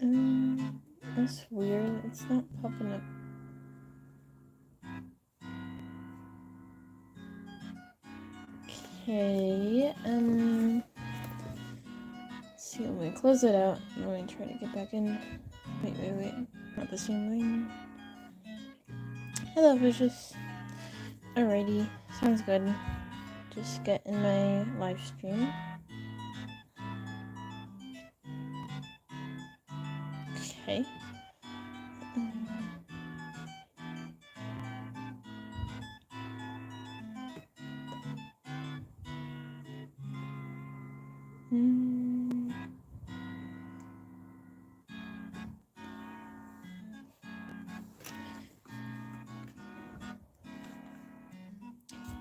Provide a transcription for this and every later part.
That's weird. It's not popping up. Okay, let's see, let me close it out. Let me try to get back in. Wait. Not the same thing. Hello, fishes. Alrighty, sounds good. Just get in my live stream. Okay.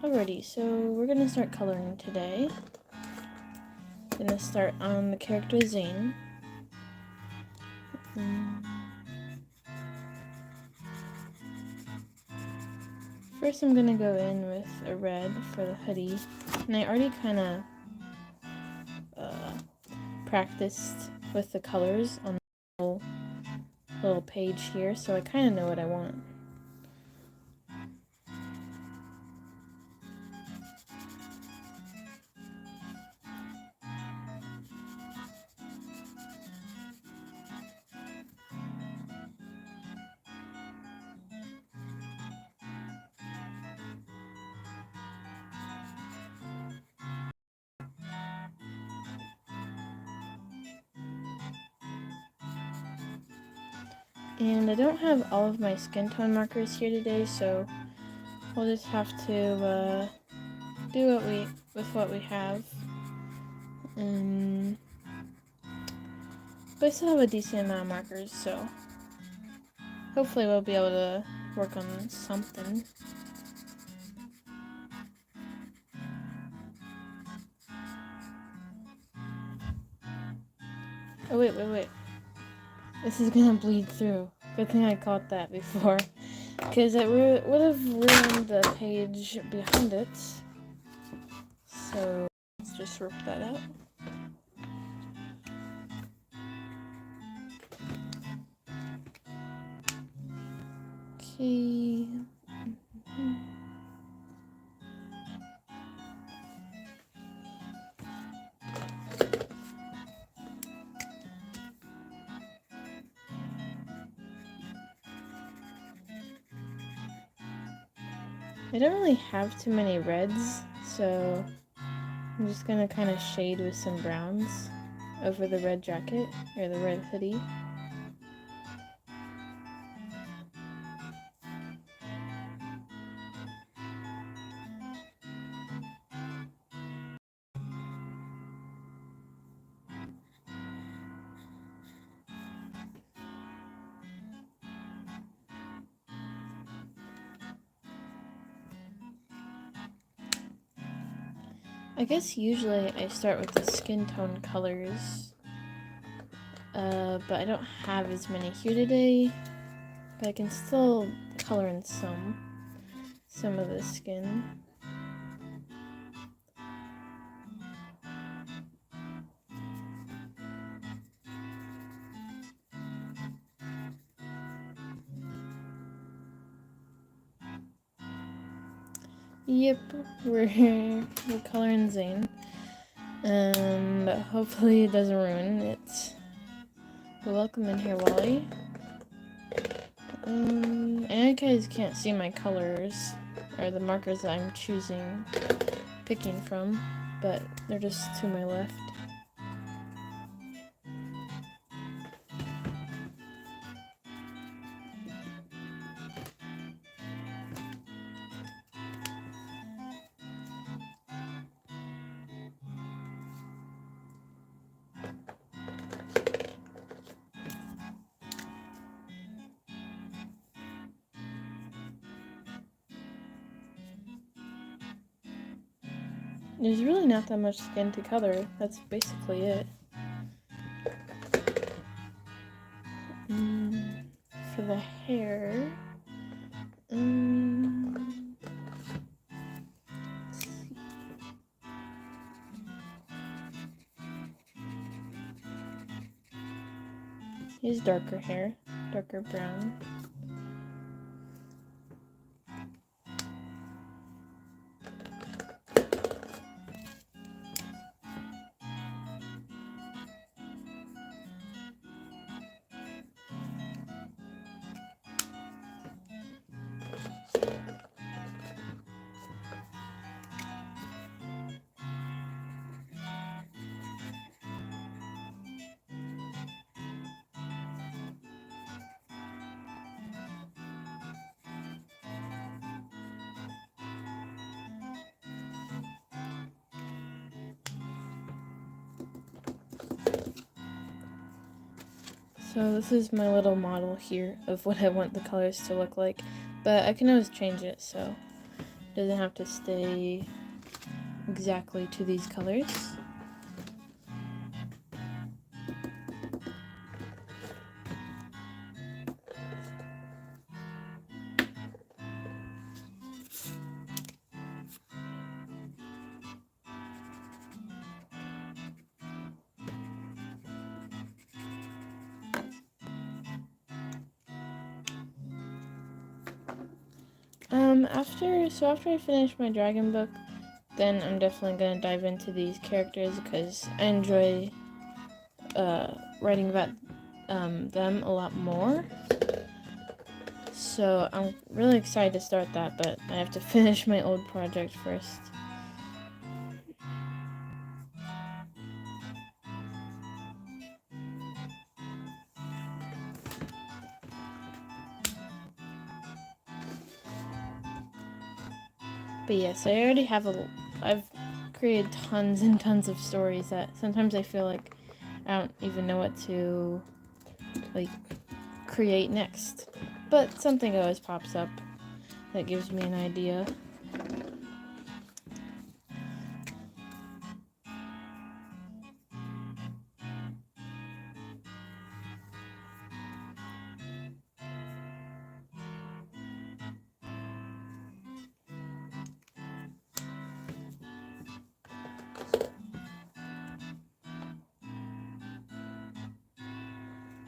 Alrighty, so we're gonna start coloring today. Gonna start on the character Zane. First I'm gonna go in with a red for the hoodie, and I already kind of practiced with the colors on the little page here, so I kind of know what I want. And I don't have all of my skin tone markers here today, so we'll just have to do what we have. But I still have a decent amount of markers, so hopefully we'll be able to work on something. Oh wait. This is gonna bleed through. Good thing I caught that before, because it would have ruined the page behind it. So let's just rip that out. Okay. I don't really have too many reds, so I'm just gonna kind of shade with some browns over the red jacket, or the red hoodie. I guess usually I start with the skin tone colors, but I don't have as many here today, but I can still color in some of the skin. Yep, we're coloring Zane, and hopefully it doesn't ruin it. Welcome in here, Wally. And you guys can't see my colors, or the markers that I'm picking from, but they're just to my left. There's really not that much skin to color. That's basically it. For the hair, He has darker hair, darker brown. So this is my little model here of what I want the colors to look like, but I can always change it, so it doesn't have to stay exactly to these colors. After I finish my dragon book, then I'm definitely gonna dive into these characters because I enjoy writing about them a lot more. So I'm really excited to start that, but I have to finish my old project first. But yes, I've created tons and tons of stories that sometimes I feel like I don't even know what to like create next. But something always pops up that gives me an idea.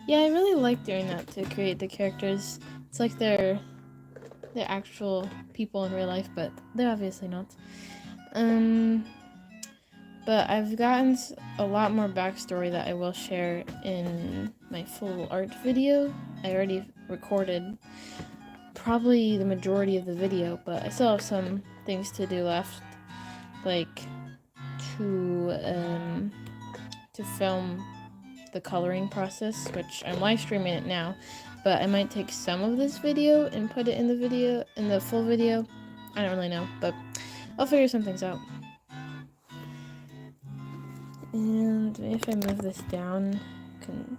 Yeah, I really like doing that to create the characters. It's like they're actual people in real life, but they're obviously not. But I've gotten a lot more backstory that I will share in my full art video. I already recorded probably the majority of the video, but I still have some things to do left, like to film the coloring process, which I'm live streaming it now, but I might take some of this video and put it in the full video. I don't really know, but I'll figure some things out. And if I move this down, you can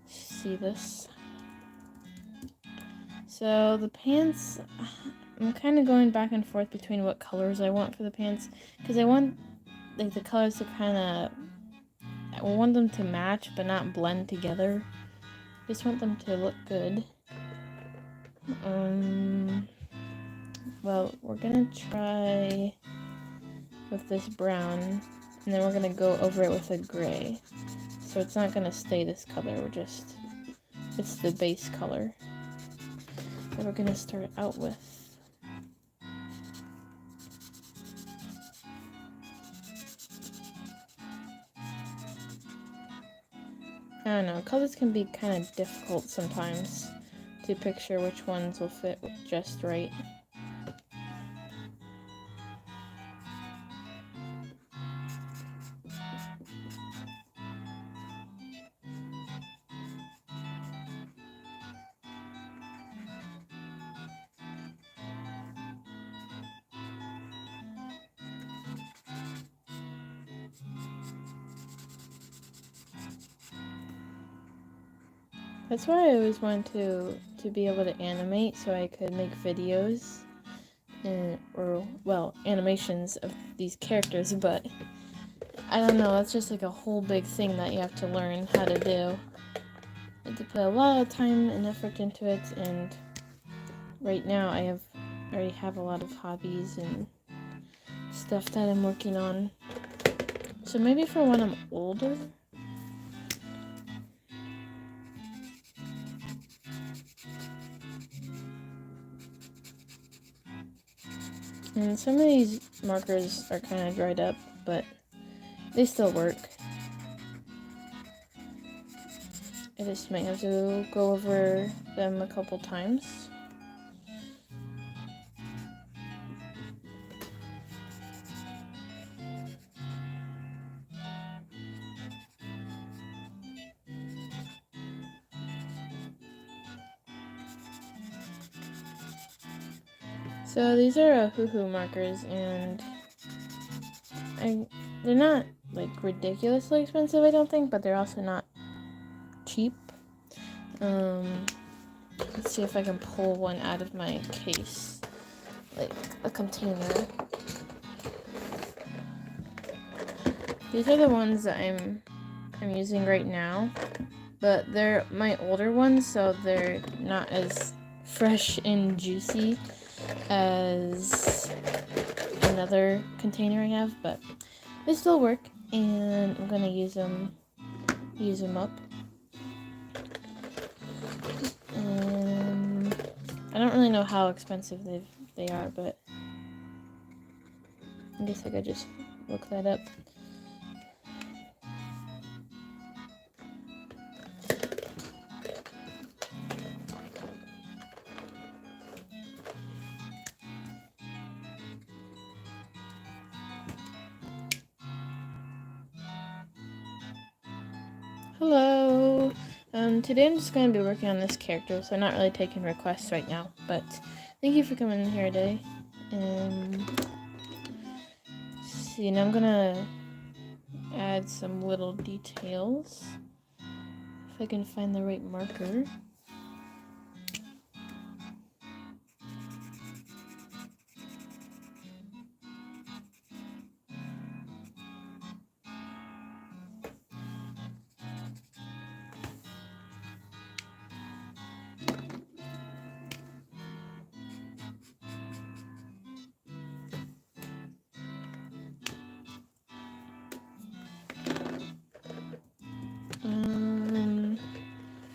see this. So the pants, I'm kind of going back and forth between what colors I want for the pants, because I want like the colors to I want them to match but not blend together. Just want them to look good. Well, we're gonna try with this brown, and then we're gonna go over it with a gray. So it's not gonna stay this color, it's the base color that we're gonna start out with. I don't know, colors can be kind of difficult sometimes to picture which ones will fit just right. That's why I always wanted to be able to animate so I could make videos or animations of these characters, but I don't know, that's just like a whole big thing that you have to learn how to do. You have to put a lot of time and effort into it, and right now I already have a lot of hobbies and stuff that I'm working on. So maybe for when I'm older, And some of these markers are kind of dried up, but they still work. I just might have to go over them a couple times. So these are Ohuhu markers, and they're not like ridiculously expensive, I don't think, but they're also not cheap. Let's see if I can pull one out of my case, like a container. These are the ones that I'm using right now, but they're my older ones, so they're not as fresh and juicy as another container I have, but they still work, and I'm gonna use them up. I don't really know how expensive they are, but I guess I could just look that up. Hello! Today I'm just going to be working on this character, so I'm not really taking requests right now, but thank you for coming in here today. See, now I'm going to add some little details, if I can find the right marker.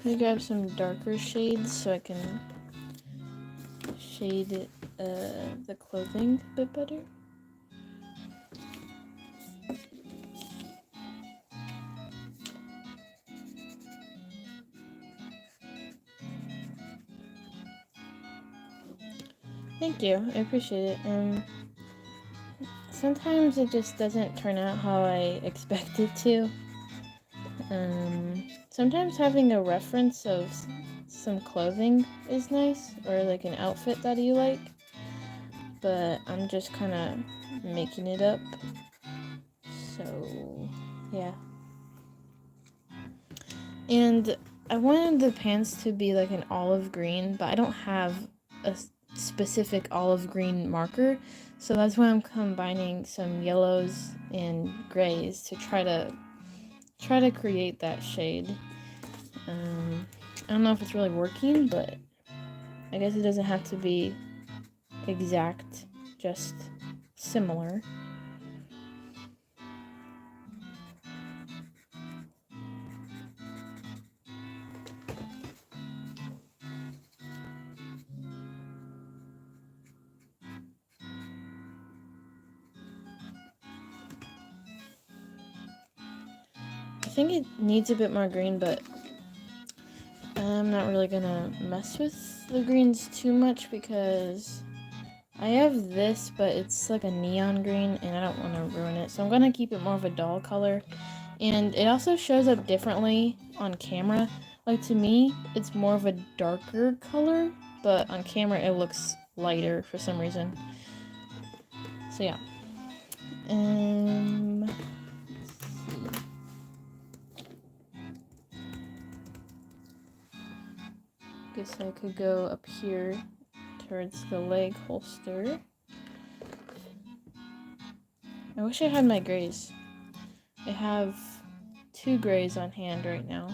Let me grab some darker shades so I can shade the clothing a bit better. Thank you, I appreciate it. Sometimes it just doesn't turn out how I expect it to. Sometimes having a reference of some clothing is nice, or like an outfit that you like, but I'm just kind of making it up. So, yeah. And I wanted the pants to be like an olive green, but I don't have a specific olive green marker, so that's why I'm combining some yellows and grays to try to create that shade. I don't know if it's really working, but I guess it doesn't have to be exact, just similar. I think it needs a bit more green, but I'm not really gonna mess with the greens too much because I have this, but it's like a neon green and I don't want to ruin it. So I'm gonna keep it more of a dull color. And it also shows up differently on camera. Like to me, it's more of a darker color, but on camera it looks lighter for some reason. So yeah. Guess I could go up here towards the leg holster. I wish I had my grays. I have 2 grays on hand right now,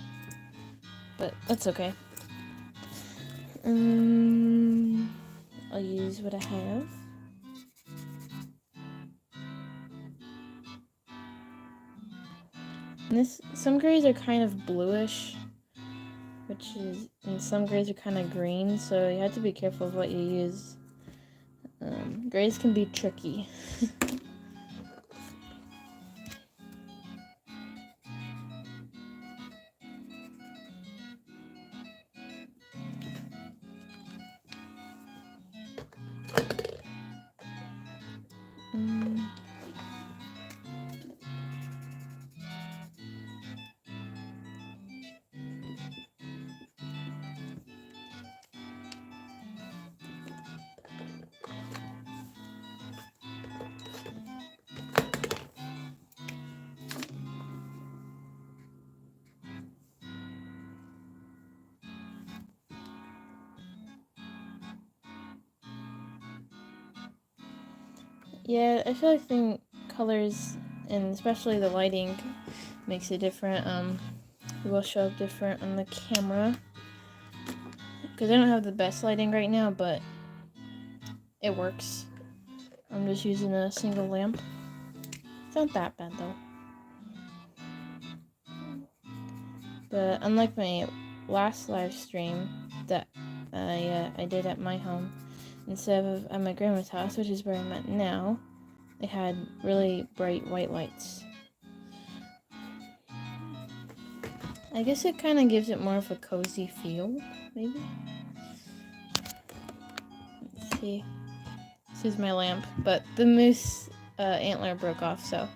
but that's okay. I'll use what I have. And some grays are kind of bluish, and some grays are kind of green, so you have to be careful of what you use. Grays can be tricky. Yeah, I feel like the colors and especially the lighting makes it different. It will show up different on the camera because I don't have the best lighting right now, but it works. I'm just using a single lamp. It's not that bad though. But unlike my last live stream that I did at my home, instead of at my grandma's house, which is where I'm at now, they had really bright white lights. I guess it kind of gives it more of a cozy feel, maybe? Let's see. This is my lamp, but the moose antler broke off, so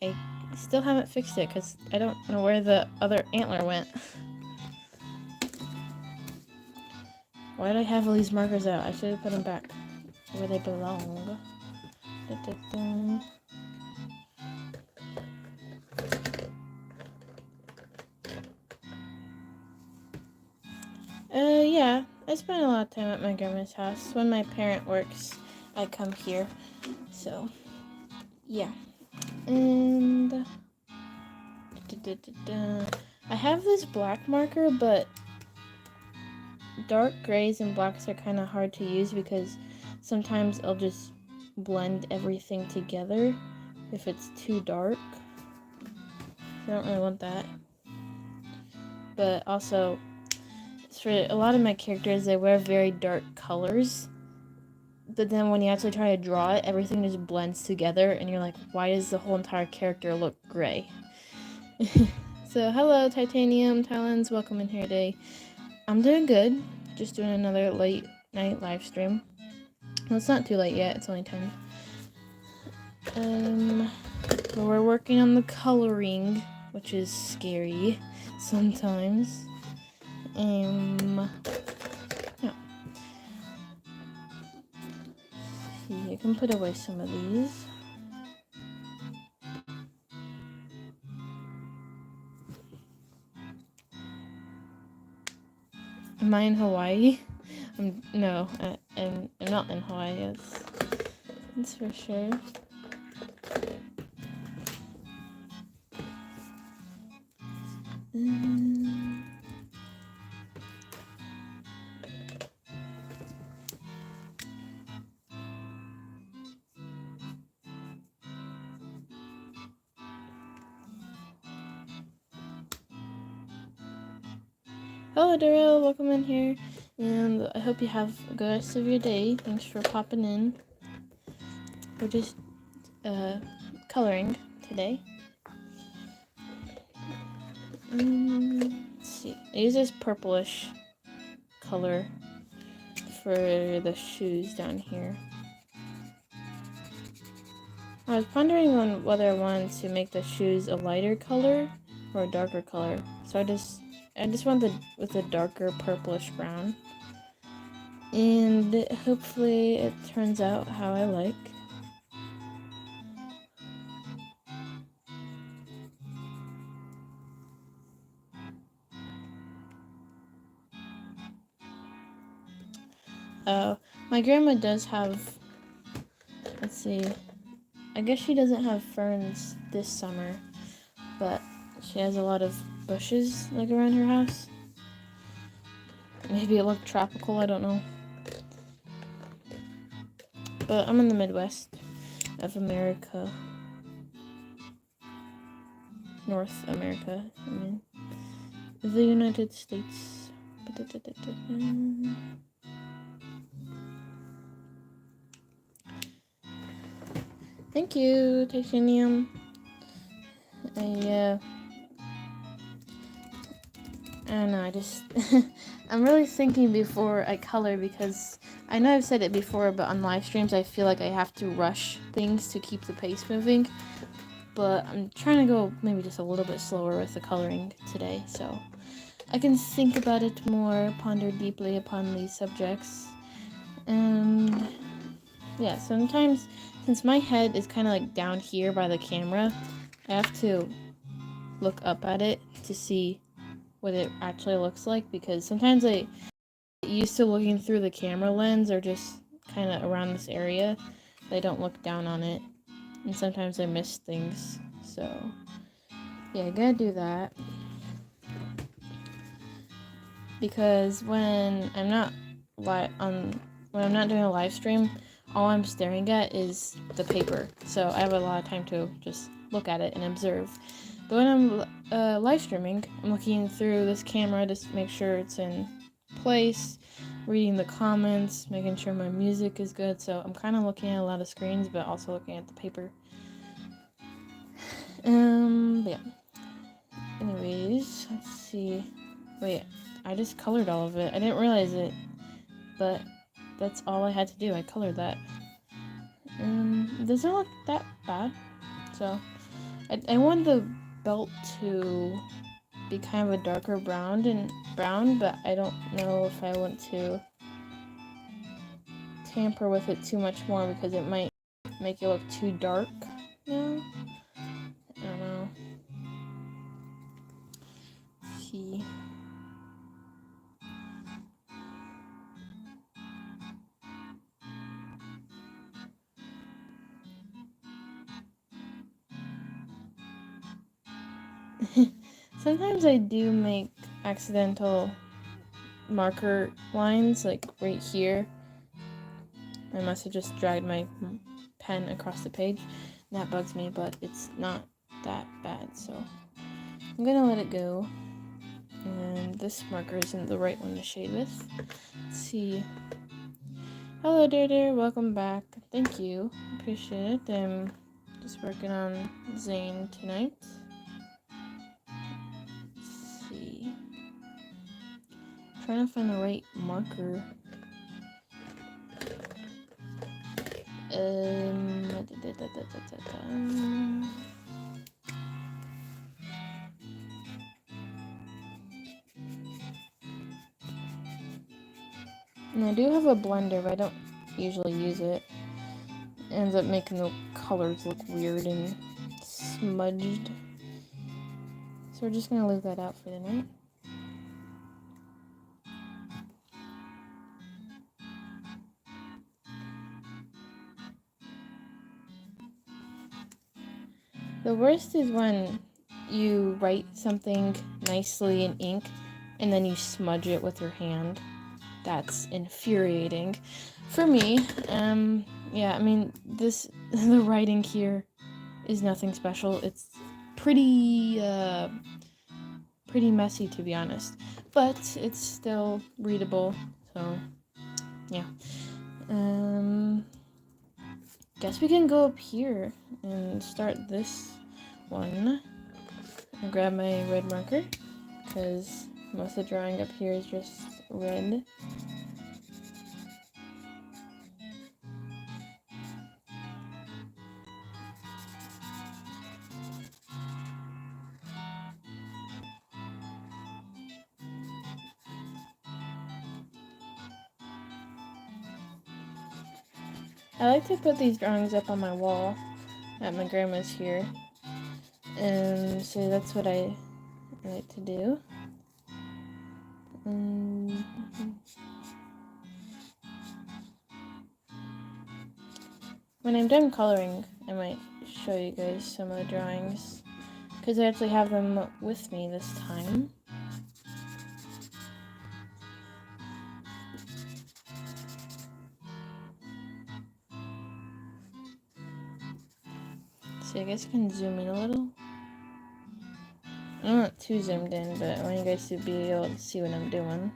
I still haven't fixed it because I don't know where the other antler went. Why did I have all these markers out? I should have put them back where they belong. Yeah, I spend a lot of time at my grandma's house. When my parent works, I come here. So, yeah. And I have this black marker, but dark grays and blacks are kind of hard to use because sometimes I'll just blend everything together if it's too dark. I don't really want that. But also, for a lot of my characters, they wear very dark colors. But then when you actually try to draw it, everything just blends together, and you're like, why does the whole entire character look gray? So, hello, Titanium Talons. Welcome in here today. I'm doing good. Just doing another late night live stream. Well, it's not too late yet. It's only 10. But we're working on the coloring, which is scary sometimes. Yeah. See, I can put away some of these. Am I in Hawaii? No, I'm not in Hawaii. That's for sure. Hello, Daryl. Welcome in here. And I hope you have a good rest of your day. Thanks for popping in. We're just coloring today. Let's see. I use this purplish color for the shoes down here. I was pondering on whether I wanted to make the shoes a lighter color or a darker color. So I just went with a darker purplish brown. And hopefully it turns out how I like. My grandma does have, let's see, I guess she doesn't have ferns this summer, but she has a lot of bushes like around her house. Maybe it looked tropical, I don't know. But I'm in the Midwest of America. North America, I mean. The United States. Thank you, Titanium. I don't know, I just I'm really thinking before I color, because I know I've said it before, but on live streams I feel like I have to rush things to keep the pace moving. But I'm trying to go maybe just a little bit slower with the coloring today, so I can think about it more, ponder deeply upon these subjects. And yeah, sometimes, since my head is kind of like down here by the camera, I have to look up at it to see what it actually looks like, because sometimes I get used to looking through the camera lens or just kind of around this area, but I don't look down on it, and sometimes I miss things. So yeah, I gotta do that, because when I'm not doing a live stream, all I'm staring at is the paper, so I have a lot of time to just look at it and observe. But when I'm live streaming, I'm looking through this camera to make sure it's in place, reading the comments, making sure my music is good. So I'm kind of looking at a lot of screens, but also looking at the paper. Yeah. Anyways, let's see. Wait, I just colored all of it. I didn't realize it, but that's all I had to do. I colored that. It doesn't look that bad. So I want the belt to be kind of a darker brown, but I don't know if I want to tamper with it too much more, because it might make it look too dark now. I don't know. Let's see. Sometimes I do make accidental marker lines, like right here. I must have just dragged my pen across the page. That bugs me, but it's not that bad, so I'm gonna let it go. And this marker isn't the right one to shade with. Let's see. Hello, dear, welcome back. Thank you. Appreciate it. I'm just working on Zane tonight. Let's see. Trying to find the right marker. And I do have a blender, but I don't usually use it. It ends up making the colors look weird and smudged. So we're just gonna leave that out for the night. The worst is when you write something nicely in ink and then you smudge it with your hand. That's infuriating for me. Yeah, I mean, the writing here is nothing special. It's pretty messy, to be honest, but it's still readable. So yeah. Guess we can go up here and start this one. I'll grab my red marker, because most of the drawing up here is just red. I like to put these drawings up on my wall at my grandma's here, and so that's what I like to do. When I'm done coloring, I might show you guys some of the drawings, because I actually have them with me this time. So I guess I can zoom in a little. I'm not too zoomed in, but I want you guys to be able to see what I'm doing.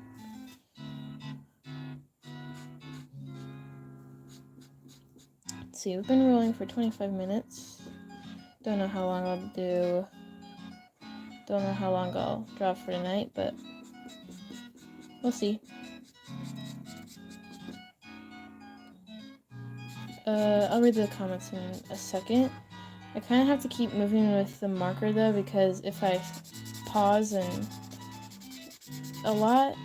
Let's see. We've been rolling for 25 minutes. Don't know how long I'll do. Don't know how long I'll draw for tonight, but we'll see. I'll read the comments in a second. I kind of have to keep moving with the marker though, because if I pause and a lot,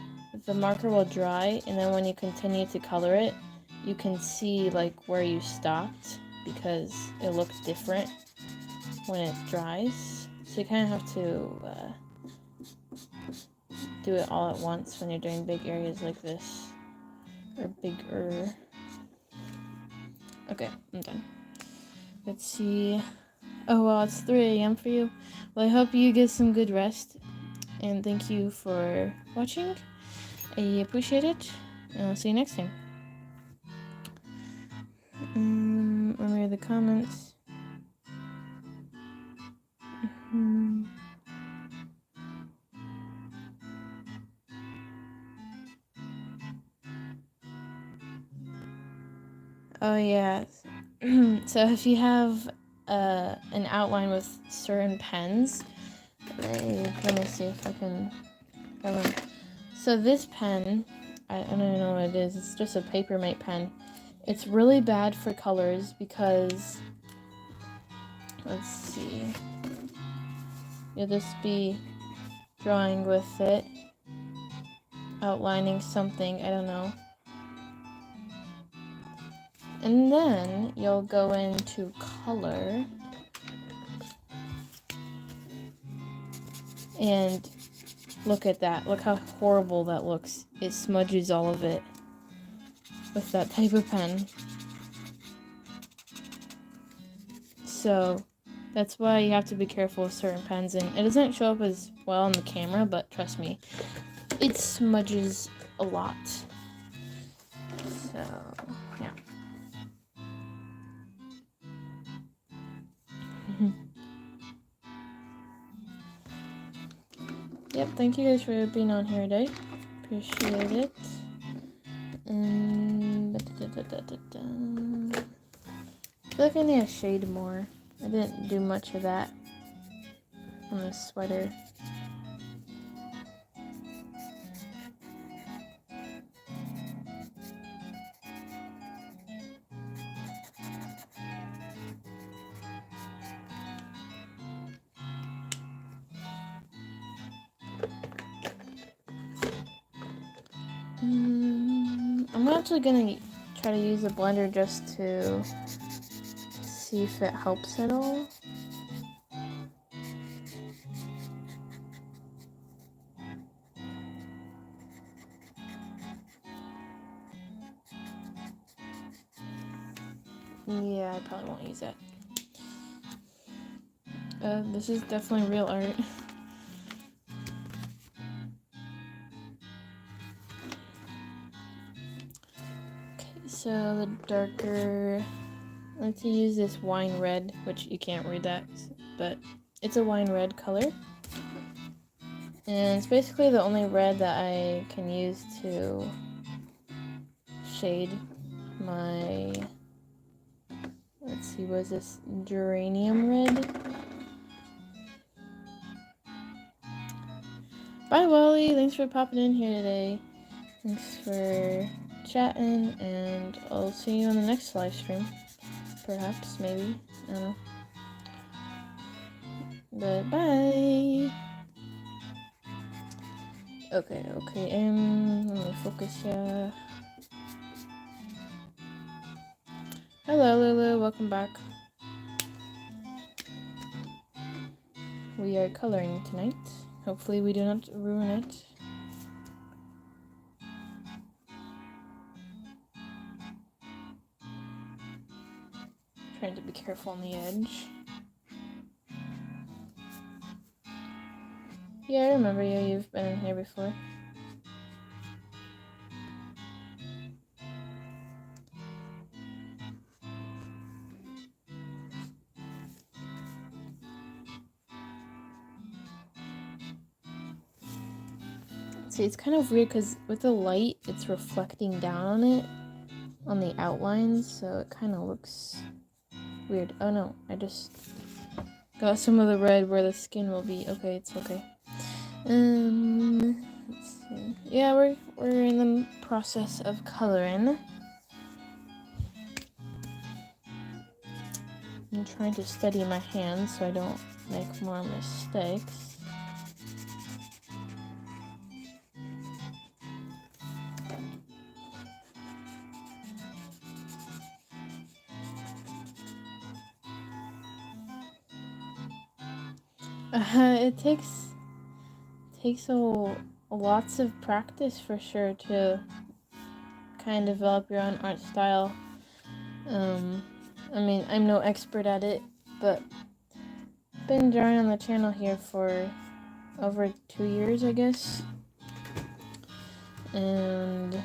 the marker will dry, and then when you continue to color it, you can see like where you stopped because it looks different when it dries. So you kind of have to do it all at once when you're doing big areas like this, or bigger. Okay, I'm done. Let's see. Oh, well, it's 3 a.m. for you. Well, I hope you get some good rest, and thank you for watching. I appreciate it, and I'll see you next time. Let me read the comments. Oh, yeah. So if you have an outline with certain pens, let me see if I can grab them. So this pen, I don't even know what it is. It's just a Papermate pen. It's really bad for colors because, let's see, you'll just be drawing with it, outlining something, I don't know. And then you'll go into color and look at that. Look how horrible that looks. It smudges all of it with that type of pen. So that's why you have to be careful with certain pens. And it doesn't show up as well on the camera, but trust me, it smudges a lot. So, yeah. Yep, thank you guys for being on here today. Appreciate it. And I feel like I need to shade more. I didn't do much of that on this sweater. I'm actually gonna try to use a blender just to see if it helps at all. Yeah, I probably won't use that. This is definitely real art. Okay, so the darker, I like to use this wine red, which you can't read that, but it's a wine red color. And it's basically the only red that I can use to shade my, let's see, what is this? Geranium red? Bye, Wally. Thanks for popping in here today. Thanks for chatting, and I'll see you on the next live stream. Perhaps, maybe. I don't know. But bye. Okay, let me focus here. Hello, Lulu. Welcome back. We are coloring tonight. Hopefully we do not ruin it. Trying to be careful on the edge. Yeah, I remember you. You've been in here before. See, it's kind of weird because with the light, it's reflecting down on it. on the outlines, so it kind of looks weird. Oh no, I just got some of the red where the skin will be. Okay, it's okay. Let's see. Yeah, we're in the process of coloring. I'm trying to steady my hands so I don't make more mistakes. It takes lots of practice for sure to kind of develop your own art style. I mean, I'm no expert at it, but I've been drawing on the channel here for over 2 years, I guess. And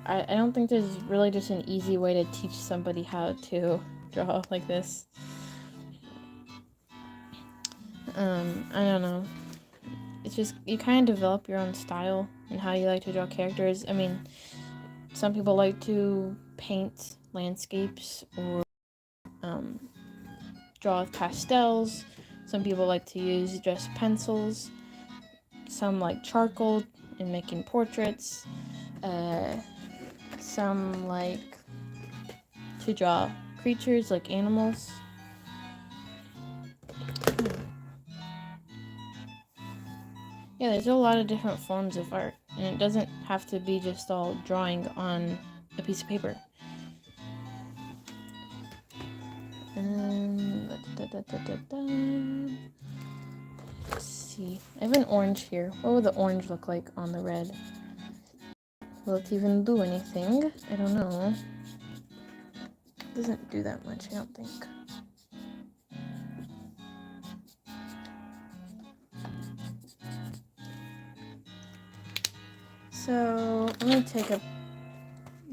I don't think there's really just an easy way to teach somebody how to draw like this. I don't know. It's just, you kind of develop your own style and how you like to draw characters. I mean, some people like to paint landscapes or draw with pastels. Some people like to use just pencils. Some like charcoal in making portraits. Some like to draw creatures like animals. Yeah, there's a lot of different forms of art, and it doesn't have to be just all drawing on a piece of paper. Let's see. I have an orange here. What would the orange look like on the red? Will it even do anything? I don't know. It doesn't do that much, I don't think. So I'm gonna take a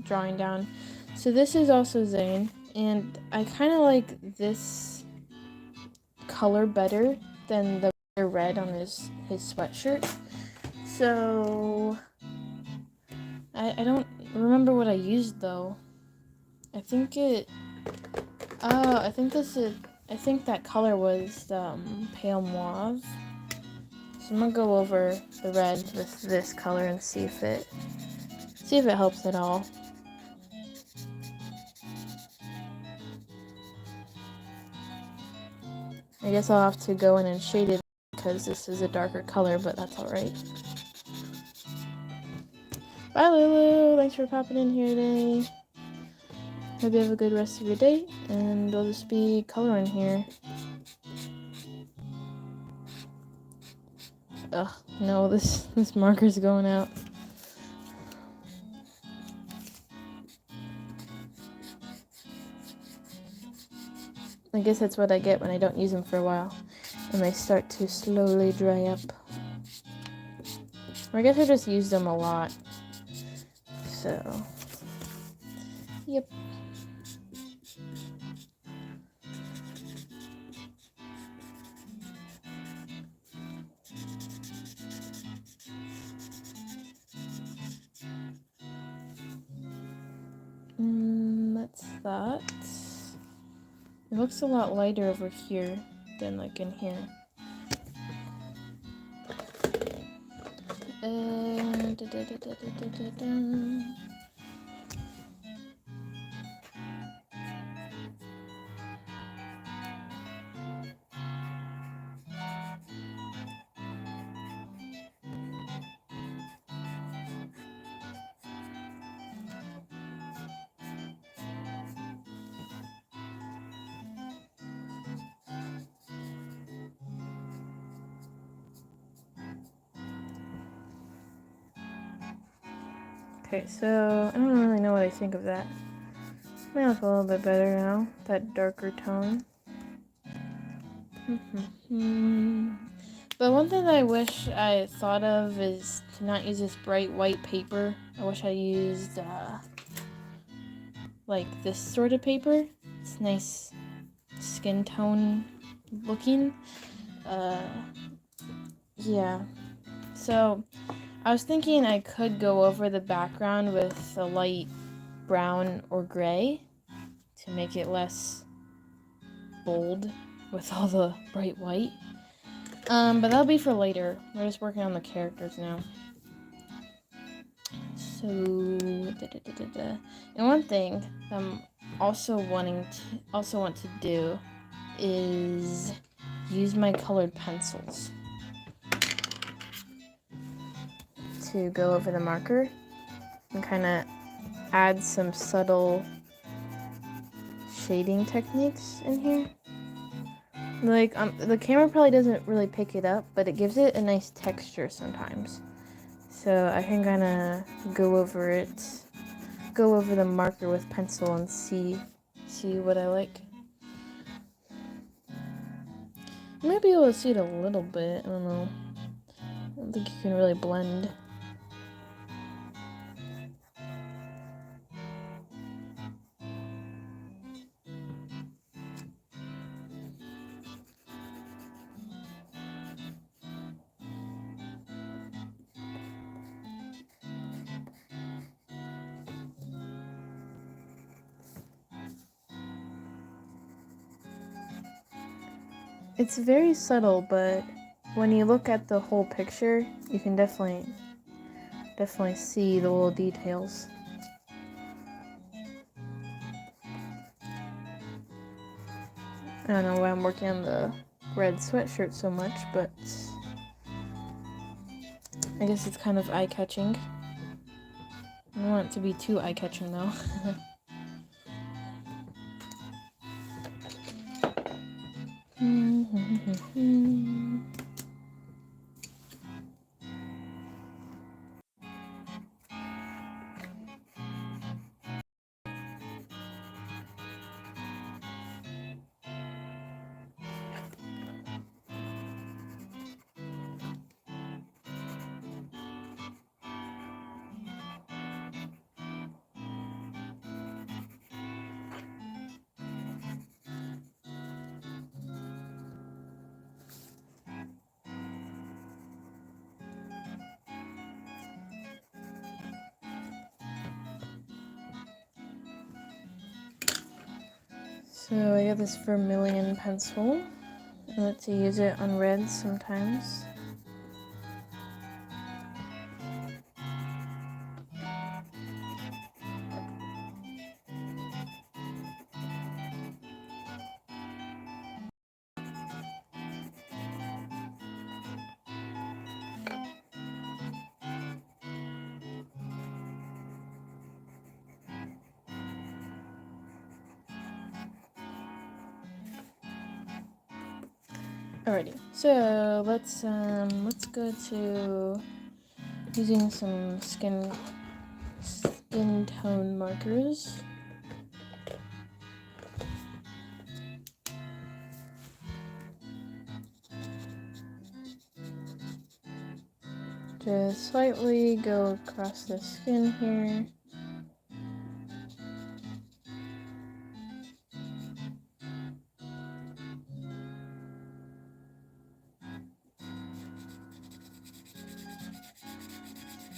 drawing down. So this is also Zane, and I kind of like this color better than the red on his sweatshirt. So I don't remember what I used though. I think I think that color was pale mauve. So I'm gonna go over the red with this color and see if it helps at all. I guess I'll have to go in and shade it because this is a darker color, but that's alright. Bye Lulu! Thanks for popping in here today. Hope you have a good rest of your day, and we'll just be coloring here. Ugh, no, this marker's going out. I guess that's what I get when I don't use them for a while, and they start to slowly dry up. Or I guess I just used them a lot. So, yep. That's that. It looks a lot lighter over here than like in here. Okay, so I don't really know what I think of that. Might look a little bit better now, that darker tone. But one thing that I wish I thought of is to not use this bright white paper. I wish I used like this sort of paper. It's nice skin tone looking. Yeah. So I was thinking I could go over the background with a light brown or gray to make it less bold with all the bright white. But that'll be for later. We're just working on the characters now. So, and one thing I'm also want to do is use my colored pencils to go over the marker and kind of add some subtle shading techniques in here. Like, the camera probably doesn't really pick it up, but it gives it a nice texture sometimes. So I can kind of go over the marker with pencil and see what I like. You might be able to see it a little bit, I don't know. I don't think you can really blend. It's very subtle, but when you look at the whole picture, you can definitely see the little details. I don't know why I'm working on the red sweatshirt so much, but I guess it's kind of eye-catching. I don't want it to be too eye-catching though. So I got this vermilion pencil. I like to use it on reds sometimes. Alrighty, so let's go to using some skin tone markers. Just slightly go across the skin here.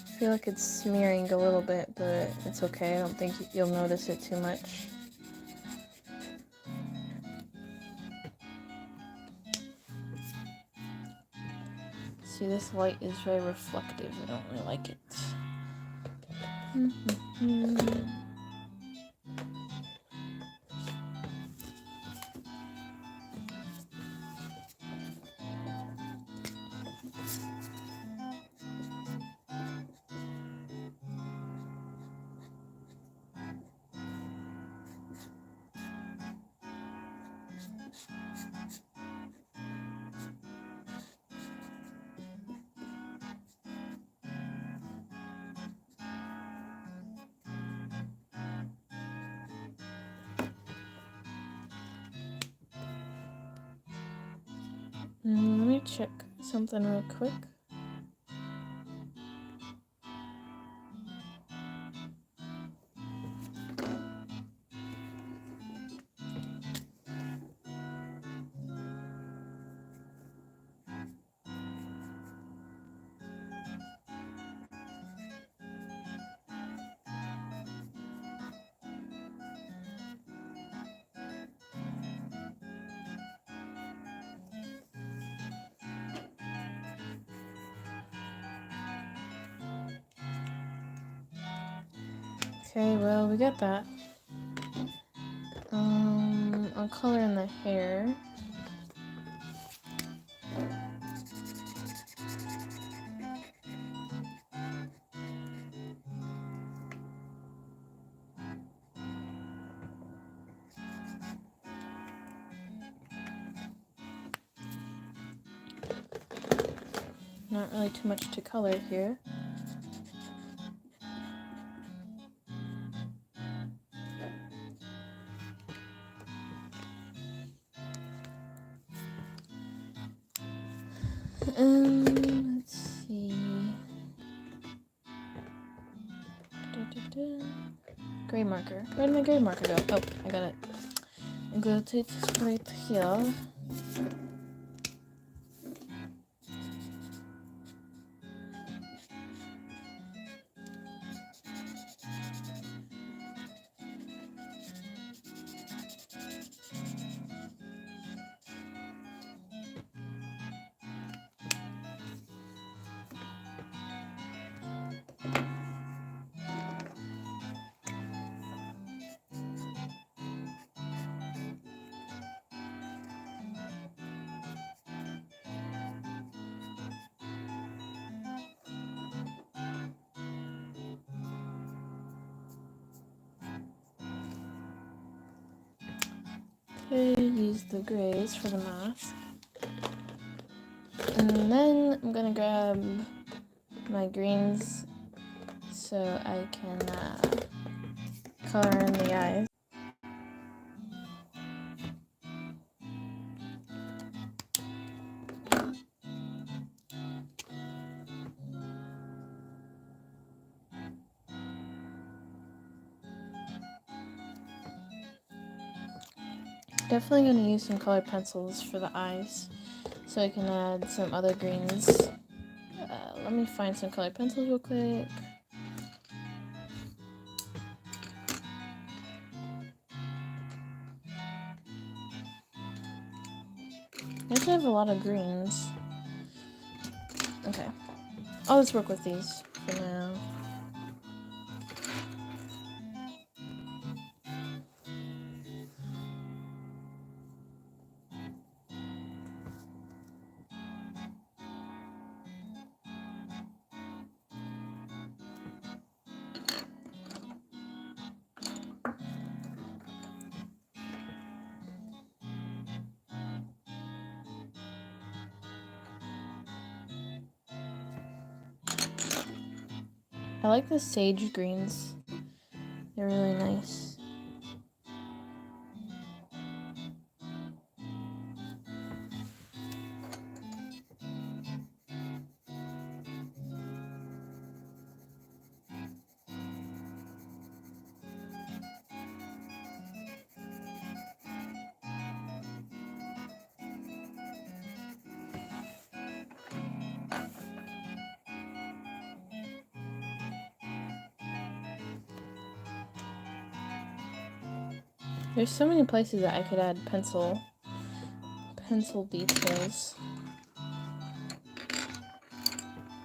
I feel like it's smearing a little bit, but it's okay. I don't think you'll notice it too much. See, this light is very reflective. I don't really like it. Let me check something real quick. Okay, well, we got that. I'll color in the hair. Not really too much to color here. Let's see. Gray marker. Where did my gray marker go? Oh, I got it. I'm going to take this right here. Okay, use the grays for the mask. And then I'm gonna grab my greens so I can color in the eyes. Definitely going to use some colored pencils for the eyes so I can add some other greens. Let me find some colored pencils real quick. I actually have a lot of greens. Okay. I'll just work with these for now. I like the sage greens. They're really nice. There's so many places that I could add pencil details.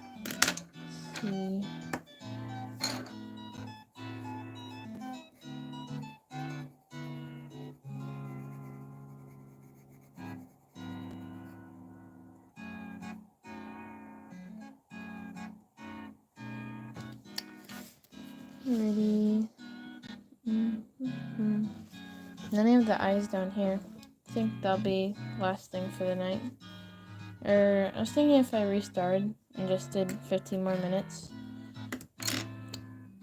Let's see. Ready. Then I have the eyes down here. I think that'll be last thing for the night. I was thinking if I restarted and just did 15 more minutes,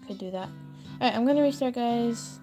could do that. Alright, I'm gonna restart, guys.